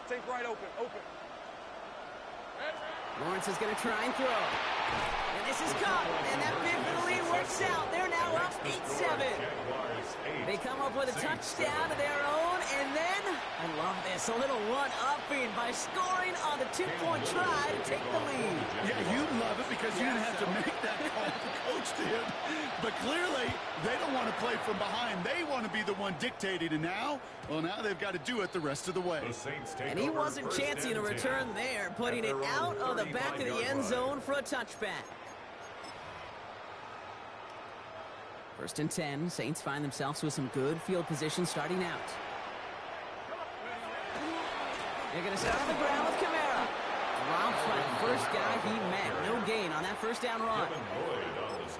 Take right open. Lawrence is going to try and throw. And this is caught. And that big for the lead works out. They're now up 8-7. They come up with a touchdown of their own. And then, I love this, a little one-upping by scoring on the two-point try to take the lead. Yeah, you love it because you didn't have to make that call. The coach did. But clearly, they don't want to play from behind. They want to be the one dictating. And now, well, now they've got to do it the rest of the way. And he wasn't chancing a return there, putting it out of the back of the end zone for a touchback. 1st and 10. Saints find themselves with some good field position starting out. They're going to start on the ground with Kamara. Drops by the first guy he met. No gain on that first down run.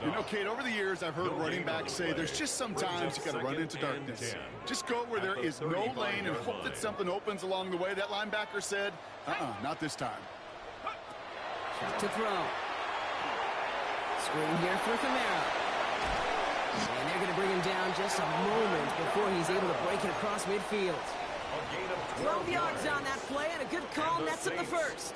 You know, Kate, over the years, I've heard running backs say there's just sometimes you got to run into darkness. Just go where there is no lane and hope that something opens along the way. That linebacker said, not this time. Shot to throw. Screen here for Kamara. And they're going to bring him down just a moment before he's able to break it across midfield. 12 yards on that play, and a good call nets him the first.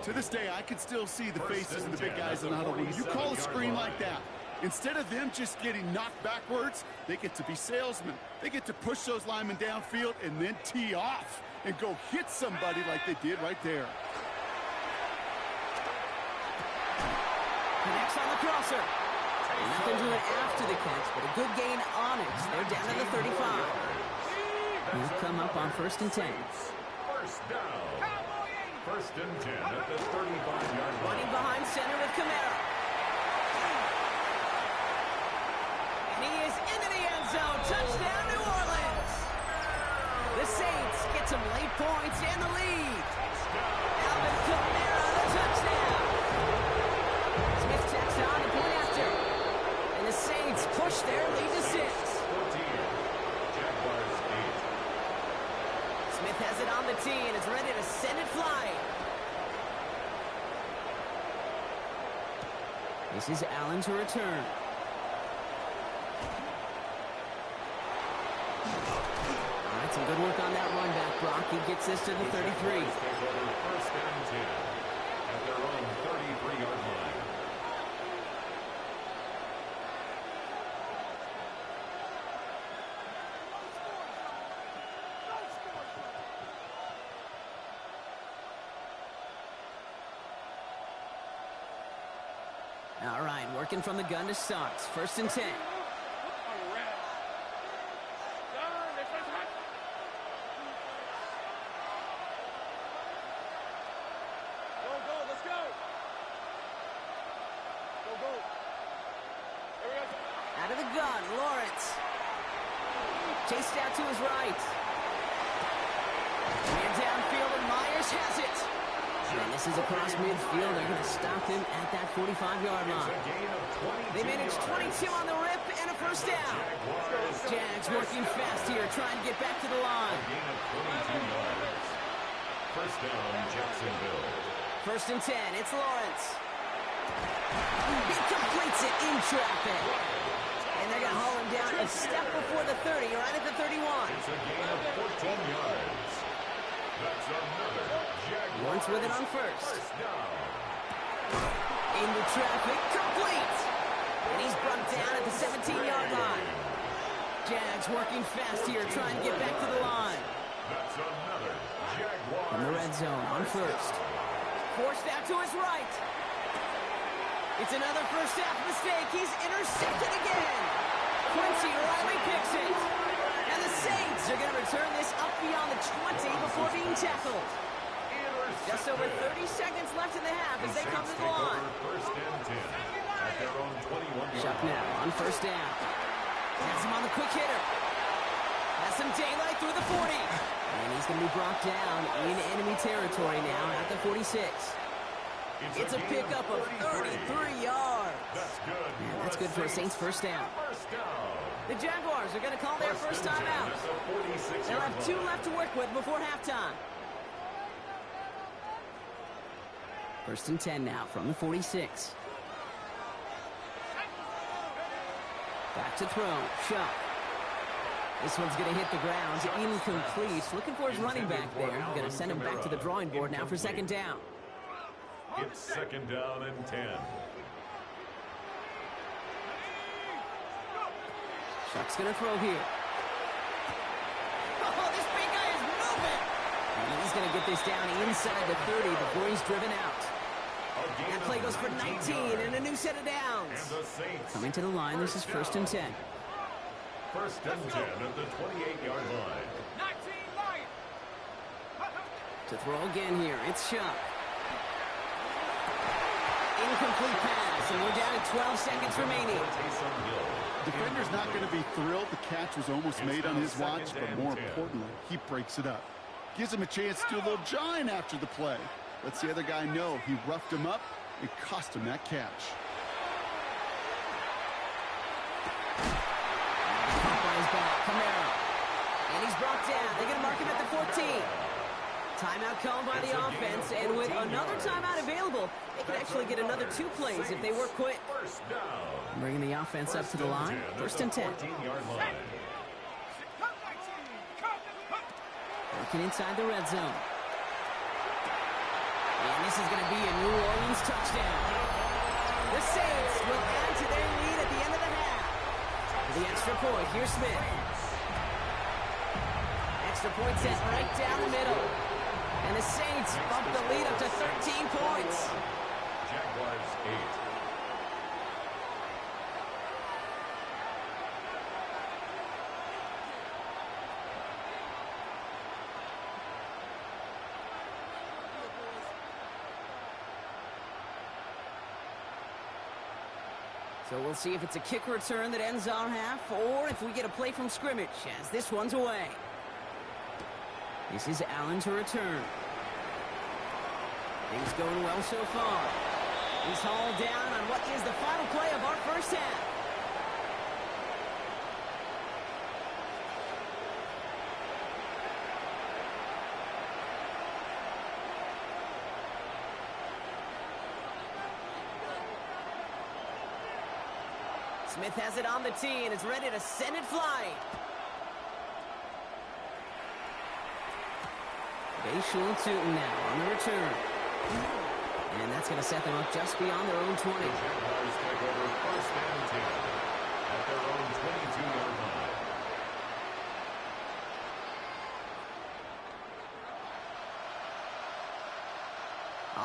To this day, I can still see the faces of the big guys in the huddle. When you call a screen like that, instead of them just getting knocked backwards, they get to be salesmen. They get to push those linemen downfield and then tee off and go hit somebody like they did right there. Connects on the crosser. Nothing doing after the catch, but a good gain on it. They're down to the 35. He'll come up on 1st and 10. First down. 1st and 10 at the 35-yard line. Running behind center with Kamara. And he is into the end zone. Touchdown, New Orleans. The Saints get some late points and the lead. Alvin Kamara, the touchdown. Smith checks on the point after. And the Saints push their lead to 6. 14. Jaguars 8. Smith has it on the tee and is ready to send it flying. This is Allen to return. All right, some good work on that run back, Brock. He gets this to the 33. 1st and 10 at their own 33-yard line. All right, working from the gun to start. 1st and 10. Out of the gun, Lawrence. Chased out to his right. And downfield, and Myers has it. And this is across midfield. They're going to stop him at that 45-yard line. They managed 22 on the rip and a first down. Jags working fast here, trying to get back to the line. First down, Jacksonville. 1st and 10. It's Lawrence. He completes it in traffic. And they're going to haul him down a step before the 30, right at the 31. It's a gain of 14 yards. That's another Jaguars. Lawrence with it on 1st. First down. Into traffic, complete. And he's brought down at the 17-yard line. Jags working fast here, trying to get back to the line. That's another Jaguars. In the red zone on 1st. Forced out to his right. It's another first half mistake. He's intercepted again. Quincy Riley picks it. And the Saints are going to return this up beyond the 20 before being tackled. Just over 30 seconds left in the half as they come to the line. 1st and 10 at their own 21-yard Chuck line. now on 1st down. Has him on the quick hitter. Has some daylight through the 40. And he's going to be brought down in enemy territory now at the 46. It's a pickup of 33 yards. That's good. And that's good for a Saints first down. First down. The Jaguars are going to call their first time out. They'll have 2 left to work with before halftime. 1st and 10 now from the 46. Back to throw. Shuck. This one's going to hit the ground. Incomplete. Looking for his running back there. Going to send him back to the drawing board now for second down. It's second down and 10. Chuck's going to throw here. Oh, this big guy is moving. And he's going to get this down inside the 30 before he's driven out. That play goes for 19 and a new set of downs. Coming to the line, this is first and 10. First and 10 at the 28-yard line. To throw again here, it's Chuck. Incomplete pass, and we're down to 12 seconds remaining. Defender's not going to be thrilled. The catch was almost made on his watch, but more importantly, he breaks it up. Gives him a chance to do a little jawing after the play. Lets the other guy know he roughed him up and cost him that catch. Caught by his back, Camaro. And he's brought down. They're going to mark him at the 14. Timeout called by the offense, and with another timeout available, they could actually get another 2 plays if they work quick. Bringing the offense up to the line. First and 10. Working inside the red zone. And this is going to be a New Orleans touchdown. The Saints will add to their lead at the end of the half. For the extra point, here's Smith. Extra point set right down the middle. And the Saints bump the lead up to 13 points. Jaguars 8. So we'll see if it's a kick return that ends our half, or if we get a play from scrimmage, as this one's away. This is Allen to return. Things going well so far. He's hauled down on what is the final play of our first half. Smith has it on the tee and is ready to send it flying. Bayshul and Tootin now on the return. And that's going to set them up just beyond their own 20. The Jaguars take over first and 10 at their own 22-yard line.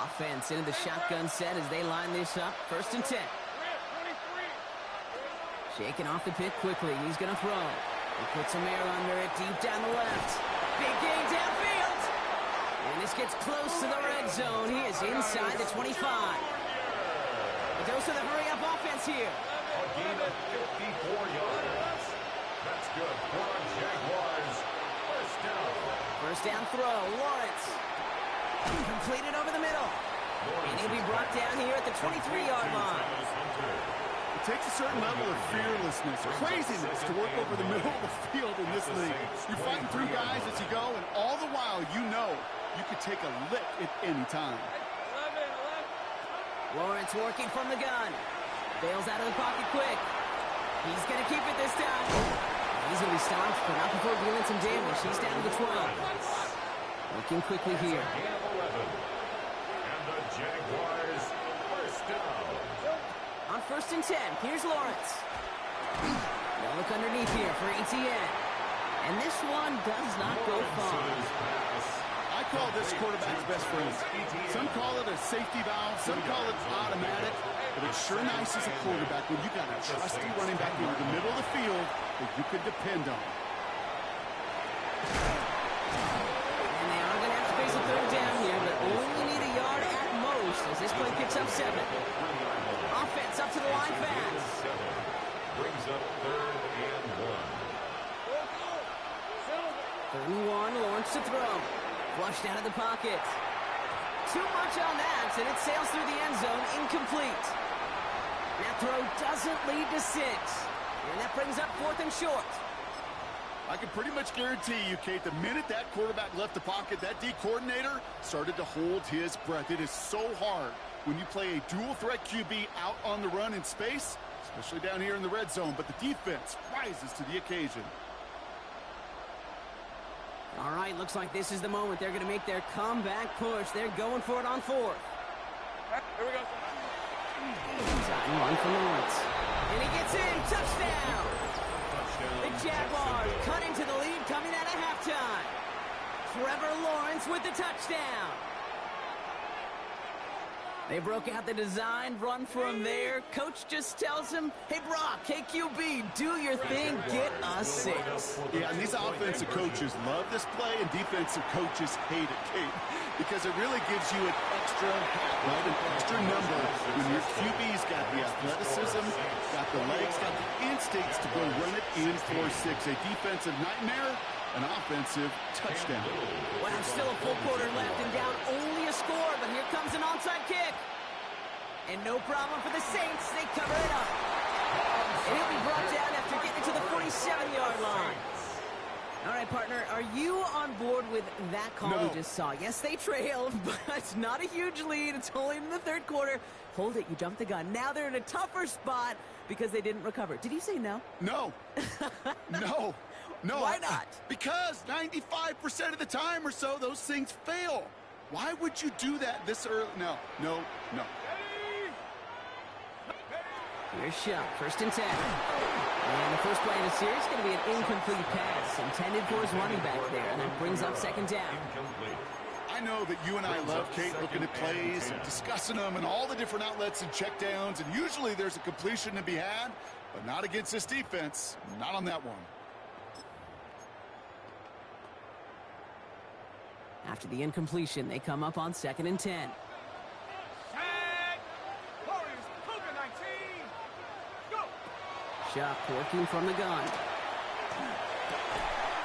Offense into the shotgun set as they line this up. First and 10. Shaking off the pick quickly. He's going to throw. He puts some air under it deep down the left. Big gain downfield. And this gets close to the red zone. He is inside the 25. A dose of the hurry-up offense here. A gain of 54 yards. That's good for our Jaguars. First down. First down throw. Lawrence. Completed over the middle. And he'll be brought down here at the 23-yard line. It takes a certain level of fearlessness, craziness to work over the middle of the field in this league. You're fighting through guys as you go, and all the while you know you could take a lick at any time. Lawrence working from the gun. Bails out of the pocket quick. He's going to keep it this time. He's going to be stopped, but not before dealing some damage. He's down to the 12. Looking quickly here. And the Jaguars first down. On first and 10, here's Lawrence. They'll look underneath here for ETN. And this one does not go far. I call this quarterback's best friend. Some call it a safety valve, some call it automatic, but it's sure nice as a quarterback when you got a trusty running back in the middle of the field that you could depend on. And they are going to have to face a third down here, but only need a yard at most as this play picks up 7. Offense up to the line fast. Brings up third and 1. Third and 1, Lawrence to throw. Flushed out of the pocket. Too much on that, and it sails through the end zone, incomplete. That throw doesn't lead to 6. And that brings up 4th and short. I can pretty much guarantee you, Kate, the minute that quarterback left the pocket, that D coordinator started to hold his breath. It is so hard when you play a dual-threat QB out on the run in space, especially down here in the red zone, but the defense rises to the occasion. All right, looks like this is the moment. They're going to make their comeback push. They're going for it on fourth. Here we go. Time run for Lawrence. And he gets in. Touchdown. The Jaguars cut into the lead coming out of halftime. Trevor Lawrence with the touchdown. They broke out the design run for him there. Coach just tells him, hey, Brock, hey, QB, do your thing, get a 6. Yeah, and these offensive coaches love this play, and defensive coaches hate it, Kate, because it really gives you an extra, right, an extra number when your QB's got the athleticism, got the legs, got the instincts to go run it in for 6. A defensive nightmare, an offensive touchdown. Wow, still a full quarter left and down only a score, but here comes an onside kick. And no problem for the Saints. They cover it up. And he'll be brought down after getting to the 47-yard line. All right, partner, are you on board with that call we just saw? Yes, they trailed, but it's not a huge lead. It's only in the third quarter. Hold it, you jumped the gun. Now they're in a tougher spot because they didn't recover. Did you say no? No. No. No. Why not? Because 95% of the time or so, those things fail. Why would you do that this early? No. Here's Shuck, 1st and 10. And the first play of the series is going to be an incomplete pass intended for his running back there, and that brings up 2nd down. I know that you and I love, Kate, looking at plays and discussing them and all the different outlets and checkdowns, and usually there's a completion to be had, but not against this defense. Not on that one. After the incompletion, they come up on 2nd and 10. Shuck working from the gun.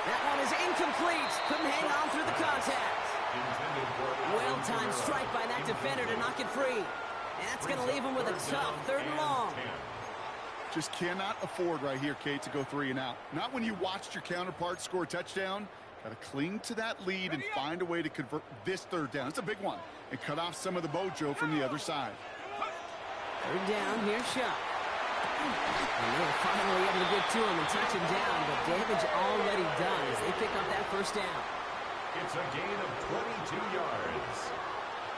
That one is incomplete. Couldn't hang on through the contact. Well-timed strike by that defender to knock it free. And that's going to leave him with a tough 3rd and long. Just cannot afford right here, Kate, to go 3 and out. Not when you watched your counterpart score a touchdown. Got to cling to that lead and find a way to convert this 3rd down. It's a big one. And cut off some of the mojo from the other side. 3rd down, here's Shuck. And they were finally able to get to him and touch him down, but damage already done as they pick up that 1st down. It's a gain of 22 yards.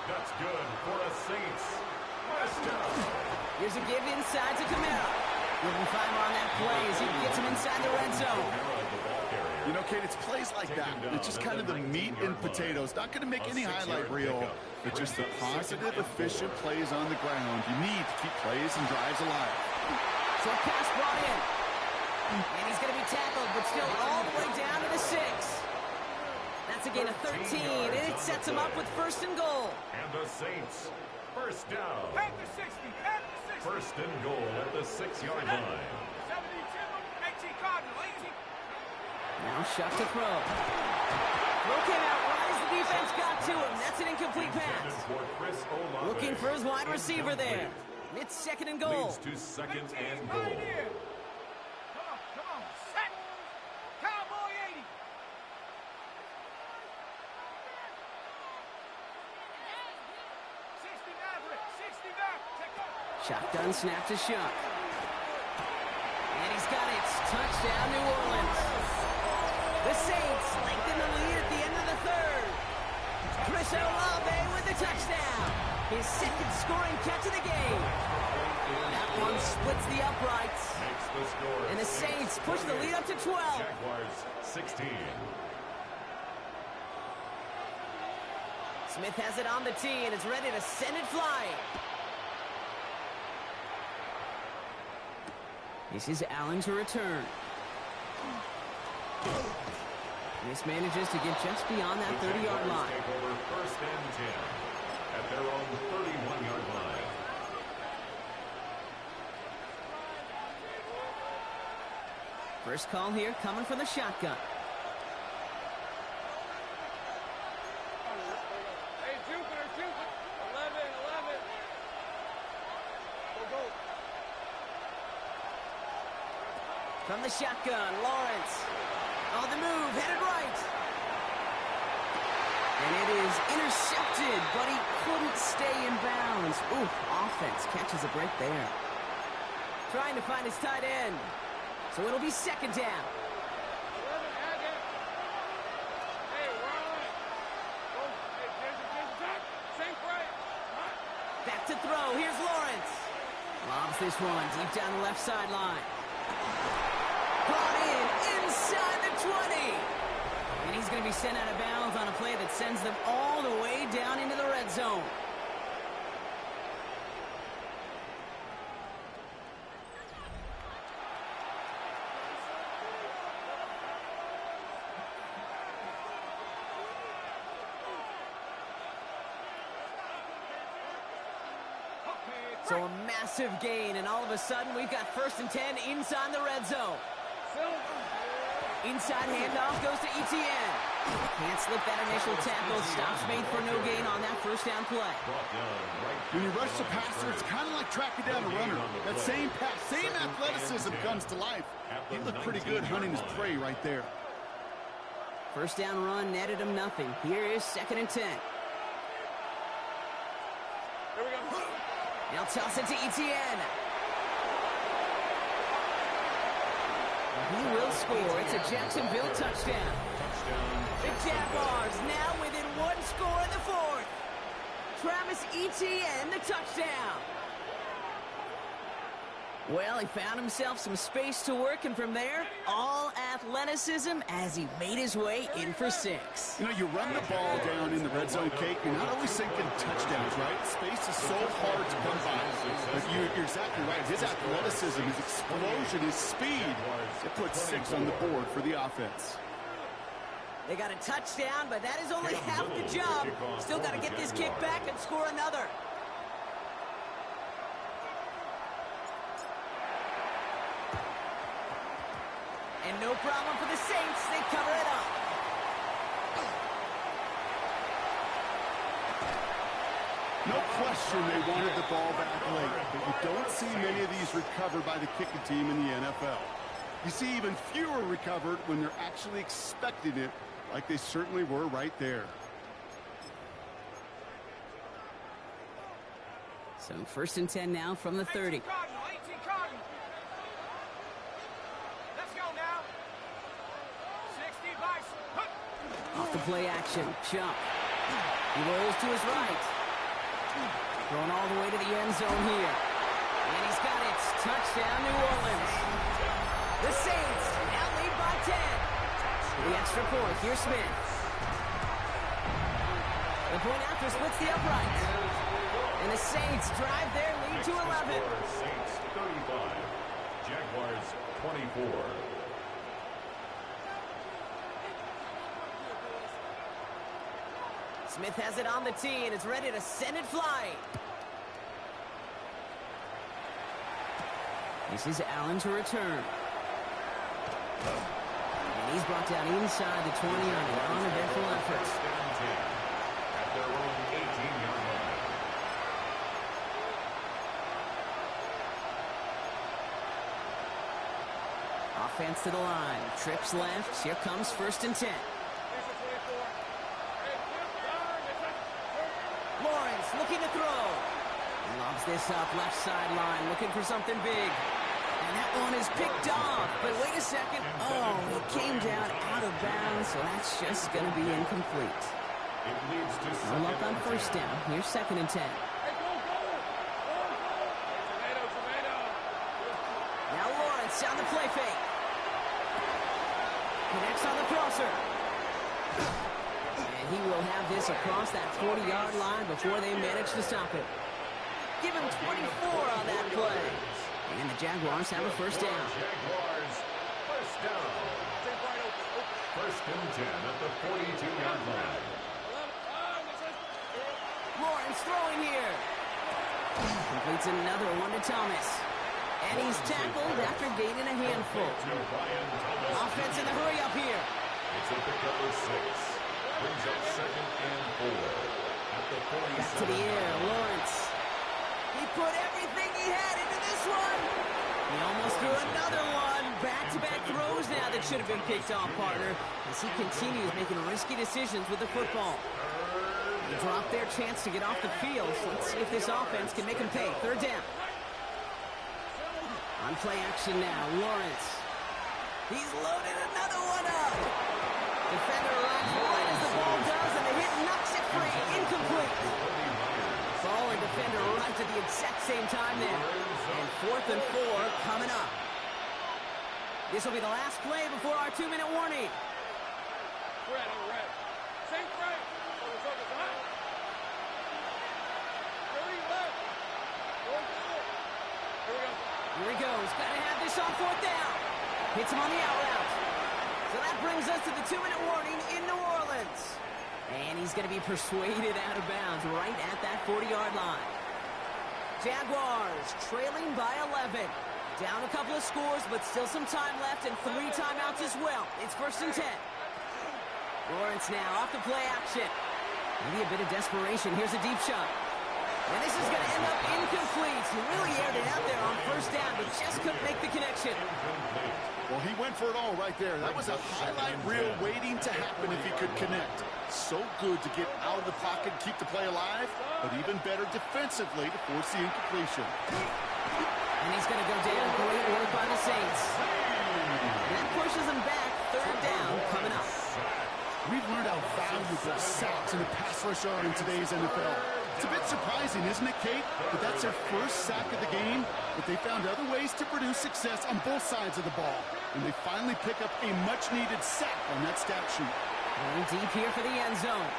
That's good for a Saints. First down. Here's a give inside to Camara. Looking fiber on that play as he gets him inside the red zone. You know, Kate, it's plays like that. It's just kind of the meat and potatoes. Not going to make any highlight reel, but just the positive, efficient plays on the ground. You need to keep plays and drives alive. Short pass brought in. And he's going to be tackled, but still all the way down to the 6. That's a gain of 13, and it sets him up with 1st and goal. And the Saints, 1st down. At the 60, at the 60. 1st and goal at the 6-yard line. 72, 18 Cardinal, 18. Now Shuck to throw. Throw came out right as the defense got to him. That's an incomplete pass. Looking for his wide receiver there. It's 2nd and goal. Leads to 2nd and goal. Come on, set. Cowboy 80. Shotgun snap to Shuck. And he's got it. Touchdown, New Orleans. The Saints lengthen the lead at the end of the 3rd. Chris Olave with the touchdown. His 2nd scoring catch of the game. That one splits the uprights. And the Saints push the lead up to 12. Jaguars 16. Smith has it on the tee and is ready to send it flying. This is Allen to return. Mismanages to get just beyond that 30-yard line. Take over 1st and 10 at their own 31-yard line. First call here coming from the shotgun. Hey, Jupiter, 11. Go. From the shotgun, Lawrence. On the move, headed right. And it is intercepted, but he couldn't stay in bounds. Ooh, offense catches a break there. Trying to find his tight end. So it'll be 2nd down. to throw. Here's Lawrence. Lobs this one deep down the left sideline. Brought in inside the 20. And he's going to be sent out of bounds on a play that sends them all the way down into the red zone. So a massive gain, and all of a sudden we've got 1st and 10 inside the red zone. Inside handoff goes to Etienne. Can't slip that initial tackle. Stops made for no gain on that 1st down play. When you rush the passer, it's kind of like tracking down a runner. That same pass, same athleticism comes to life. He looked pretty good hunting his prey right there. 1st down run netted him nothing. Here is 2nd and 10. Here we go. Now toss it to Etienne. He will score. It's a Jacksonville touchdown. The Jaguars now within 1 score in the 4th. Travis Etienne, the touchdown. Well, he found himself some space to work, and from there, all athleticism as he made his way in for 6. You know, you run the ball down in the red zone, Kate, you're not always thinking touchdowns, right? Space is so hard to come by. But you're exactly right. His athleticism, his explosion, his speed, it puts 6 on the board for the offense. They got a touchdown, but that is only half the job. Still got to get this kick back and score another. And no problem for the Saints. They cover it up. No question they wanted the ball back late, but you don't see many of these recovered by the kicking team in the NFL. You see even fewer recovered when they're actually expecting it, like they certainly were right there. So 1st and 10 now from the 30. 18 Cardinal. Let's go now. 60 Bison. Off the play action. Jump. He rolls to his right. Thrown all the way to the end zone here. And he's got it. Touchdown, New Orleans. The Saints now lead by 10. The extra point. Here's Smith. The point after splits the upright. And the Saints drive their lead to 11. Saints 35. Jaguars 24. Smith has it on the tee and is ready to send it flying. This is Allen to return. And he's brought down inside the 20 on an uneventful effort. At their own 18-yard line. Offense to the line. Trips left. Here comes 1st and 10. Lawrence looking to throw. Lobs this up left sideline, looking for something big. And that one is picked off. But wait a second. Oh, he came down out of bounds, so that's just going to be incomplete. It leads to No luck on 1st down. Here's 2nd and 10. Now Lawrence on the play fake. Connects on the crosser. And he will have this across that 40-yard line before they manage to stop it. Give him 24 on that play. And the Jaguars have a 1st down. Jaguars 1st down. 1st and 10 at the 42-yard line. Lawrence throwing here. Completes another one to Thomas. And he's tackled after gaining a handful. Offense in the hurry up here. It's a pick up of 6. Brings up 2nd and 4. At the 47. Back to the air, Lawrence. He put everything he had into this one. He almost threw another one. Back-to-back throws now that should have been picked off, partner, as he continues making risky decisions with the football. They dropped their chance to get off the field, so let's see if this offense can make him pay. 3rd down. On play action now, Lawrence. He's loaded another one up. Defender runs right as the ball does, and the hit knocks it free. Incomplete. Ball and defender right to same time there. And 4th and 4 coming up. This will be the last play before our 2-minute warning. Ready, ready. Same frame. Over, high. 30 left. 4-4. Here we go. Here he goes. Got to have this on 4th down. Hits him on the out route. So that brings us to the 2-minute warning in New Orleans. And he's going to be persuaded out of bounds right at that 40-yard line. Jaguars trailing by 11. Down a couple of scores, but still some time left and 3 timeouts as well. It's 1st and 10. Lawrence now off the play action. Maybe a bit of desperation. Here's a deep shot. And this is going to end up incomplete. He really aired it out there on 1st down, but just couldn't make the connection. Well, he went for it all right there. That was a highlight reel waiting to happen if he could connect. So good to get out of the pocket and keep the play alive, but even better defensively to force the incompletion. And he's going to go down. Great work by the Saints. And that pushes them back. 3rd down coming up. We've learned how valuable sacks in the pass rush are in today's NFL. It's a bit surprising, isn't it, Kate? But that's their first sack of the game, but they found other ways to produce success on both sides of the ball. And they finally pick up a much-needed sack on that stat sheet. Going deep here for the end zone.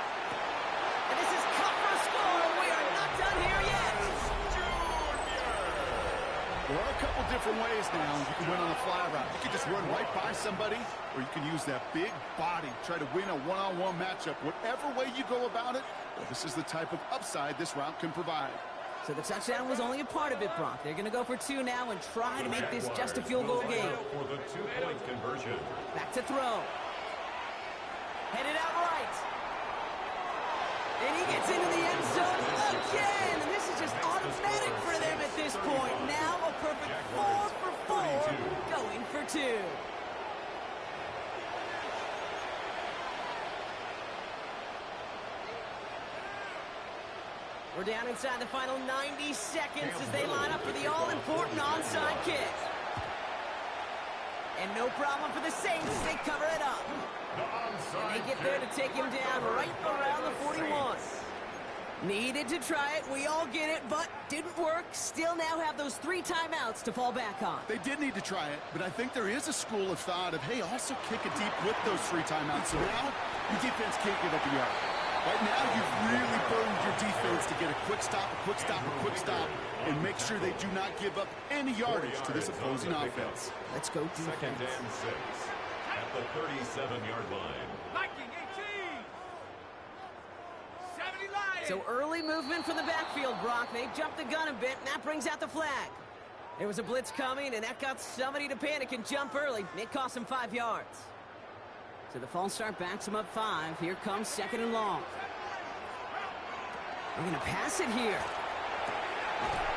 And this is cut for a score. We are not done here yet. There are a couple different ways now you can win on a fly route. You can just run right by somebody, or you can use that big body, try to win a one-on-one matchup. Whatever way you go about it, well, this is the type of upside this route can provide. So the touchdown was only a part of it, Brock. They're going to go for 2 now and try to make this just a field goal game. For the 2-point conversion. Back to throw. Headed out right. And he gets into the end zone again. And this is just automatic for them at this point. Now a perfect 4 for 4, going for 2. We're down inside the final 90 seconds as they line up for the all-important onside kick. And no problem for the Saints as they cover it up. And they get there to take him down right around the 41. Needed to try it. We all get it, but didn't work. Still now have those 3 timeouts to fall back on. They did need to try it, but I think there is a school of thought of, hey, also kick it deep with those 3 timeouts. So now your defense can't give up a yard. Right now, you've really burdened your defense to get a quick stop, a quick stop, a quick stop, and make sure they do not give up any yardage to this opposing offense. Let's go defense. 2nd and 6 at the 37-yard line. Viking 18. 70 Lions. So early movement from the backfield, Brock. They jumped the gun a bit, and that brings out the flag. There was a blitz coming, and that got somebody to panic and jump early. It cost them 5 yards. So the false start backs him up 5. Here comes 2nd and long. We're going to pass it here.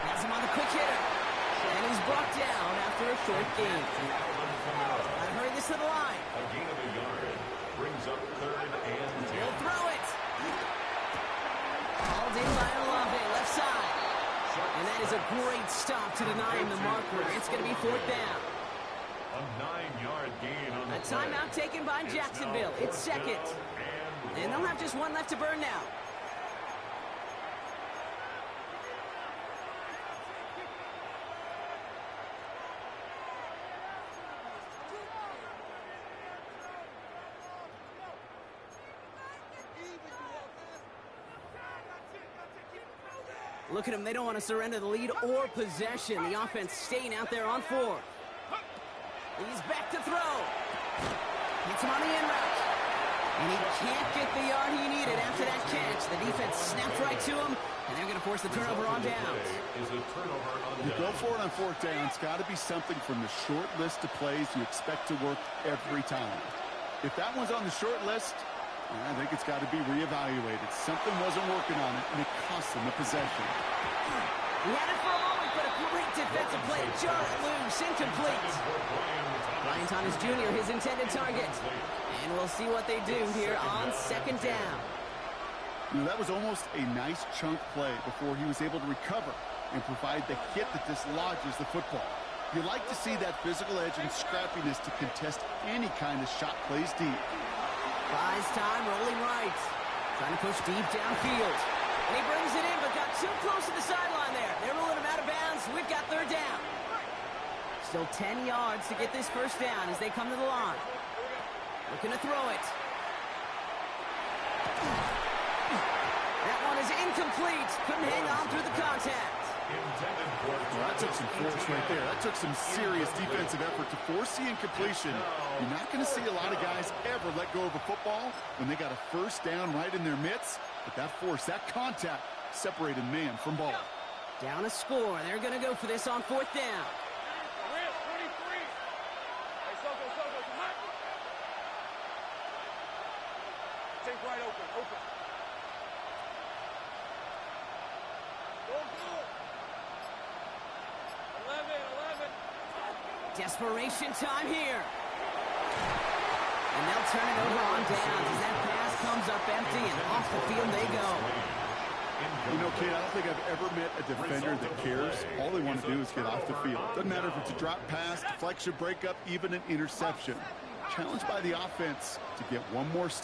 Has him on the quick hitter. And he's brought down after a short gain. I'll hurry this to the line. A gain of a yard brings up 3rd and 10. He'll throw it. Called in by Olave, left side. And that is a great stop to deny him the marker. It's going to be 4th down. A 9-yard gain on the A timeout taken by Jacksonville. It's 2nd. And they'll have just 1 left to burn now. Look at them. They don't want to surrender the lead or possession. The offense staying out there on 4. He's back to throw. Hits him on the in route. And he can't get the yard he needed after that catch. The defense snapped right to him, and they're going to force the turnover on downs. You go for it on 4th down. It's got to be something from the short list of plays you expect to work every time. If that one's on the short list, I think it's got to be reevaluated. Something wasn't working on it, and it cost them the possession. He had it for a moment, but a great defensive play. Jar it loose, incomplete. Brian Thomas Jr., his intended target. And we'll see what they do here on 2nd down. You know, that was almost a nice chunk play before he was able to recover and provide the hit that dislodges the football. You like to see that physical edge and scrappiness to contest any kind of shot plays deep. Buys time, rolling right. Trying to push deep downfield. And he brings it in, but got too close to the sideline there. They're ruling him out of bounds. We've got third down. Still 10 yards to get this first down as they come to the line. Looking to throw it. That one is incomplete. Couldn't hang on through the contact. Well, that took some force right there. That took some serious defensive effort to force the incompletion. You're not going to see a lot of guys ever let go of a football when they got a first down right in their midst. But that force, that contact, separated man from ball. Down a score. They're going to go for this on fourth down. Take right open. Go. 11. Desperation time here. And they'll turn it over on downs as that pass comes up empty and off the field they go. You know, Kate, I don't think I've ever met a defender that cares. All they want to do is get off the field. Doesn't matter if it's a drop pass, deflection, breakup, even an interception. Challenged by the offense to get one more stop.